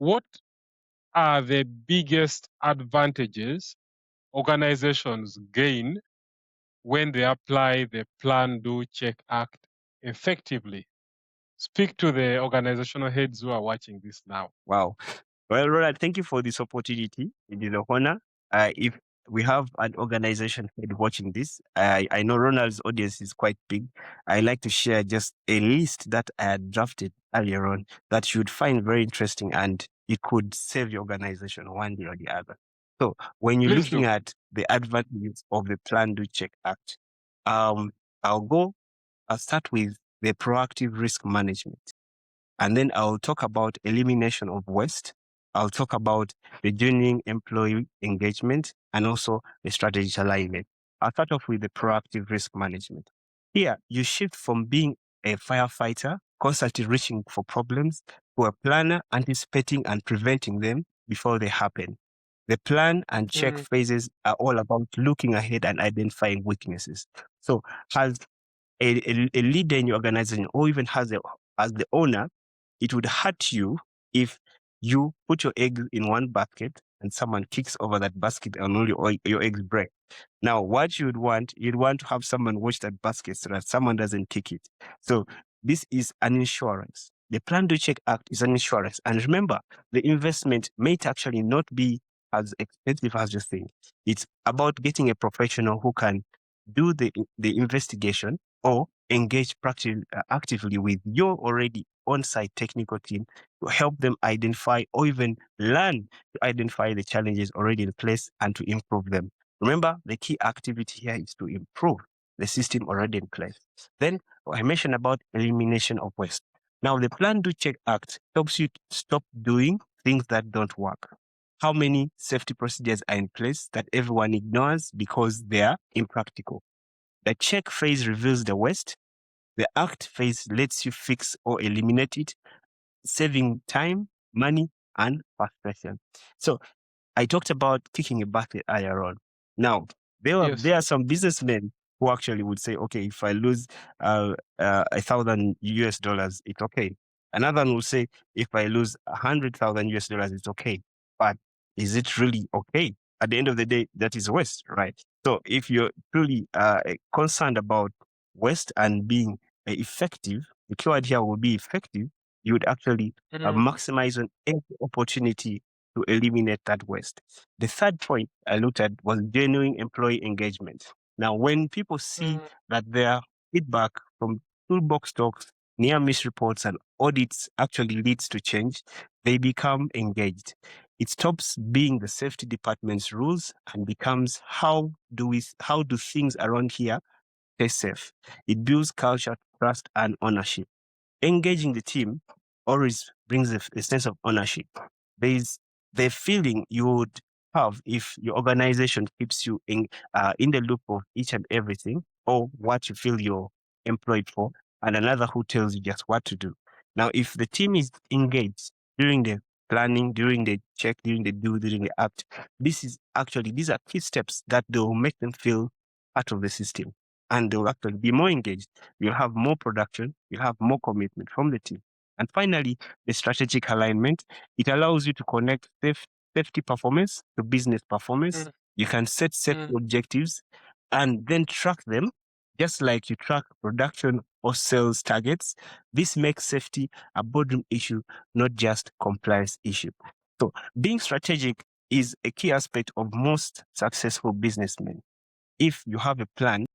what are the biggest advantages organizations gain when they apply the Plan, Do, Check, Act effectively? Speak to the organizational heads who are watching this now. Wow. Well, Ronald, thank you for this opportunity. It is an honor. If we have an organization head watching this, I know Ronald's audience is quite big. I like to share just a list that I had drafted earlier on that you would find very interesting and it could save your organization one way or the other. So when you're Please looking do. at the advantages of the Plan, Do, Check Act, um, I'll start with the proactive risk management. And then I'll talk about elimination of waste. I'll talk about the genuine employee engagement and also the strategic alignment. I'll start off with the proactive risk management. Here, you shift from being a firefighter, constantly reaching for problems, to a planner, anticipating and preventing them before they happen. The plan and check phases are all about looking ahead and identifying weaknesses. So, as a leader in your organization or even as the owner, it would hurt you if you put your eggs in one basket and someone kicks over that basket and all your eggs break. Now, what you'd want to have someone watch that basket so that someone doesn't kick it. So this is an insurance. The Plan Do Check Act is an insurance. And remember, the investment may actually not be as expensive as you think. It's about getting a professional who can do the investigation or engage actively with your already on-site technical team to help them identify or even learn to identify the challenges already in place and to improve them. Remember, the key activity here is to improve the system already in place. Then I mentioned about elimination of waste. Now, the Plan Do Check Act helps you to stop doing things that don't work. How many safety procedures are in place that everyone ignores because they are impractical? The check phase reveals the waste. The act phase lets you fix or eliminate it, saving time, money, and frustration. So I talked about kicking a bucket earlier on. Now, Yes. there are some businessmen who actually would say, okay, if I lose $1,000 US, it's okay. Another one will say, if I lose $100,000 US, it's okay. But is it really okay? At the end of the day, that is waste, right? So if you're truly concerned about waste and being effective, the keyword here will be effective. You would actually maximize on every opportunity to eliminate that waste. The third point I looked at was genuine employee engagement. Now, when people see that their feedback from toolbox talks, near miss reports, and audits actually leads to change, they become engaged. It stops being the safety department's rules and becomes how do things around here stay safe. It builds culture, trust, and ownership. Engaging the team always brings a sense of ownership. There's the feeling you would have if your organization keeps you in the loop of each and everything or what you feel you're employed for, and another who tells you just what to do. Now, if the team is engaged during the planning, during the check, during the do, during the act, these are key steps that will make them feel part of the system and they'll actually be more engaged. You'll have more production, you'll have more commitment from the team. And finally, the strategic alignment. It allows you to connect safety performance to business performance. You can set safety objectives and then track them, just like you track production or sales targets. This makes safety a boardroom issue, not just compliance issue. So being strategic is a key aspect of most successful businessmen. If you have a plan,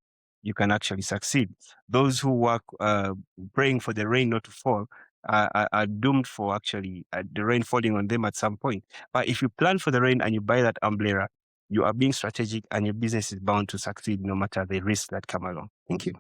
you can actually succeed. Those who work praying for the rain not to fall are doomed for actually the rain falling on them at some point. But if you plan for the rain and you buy that umbrella, you are being strategic and your business is bound to succeed no matter the risks that come along. Thank you.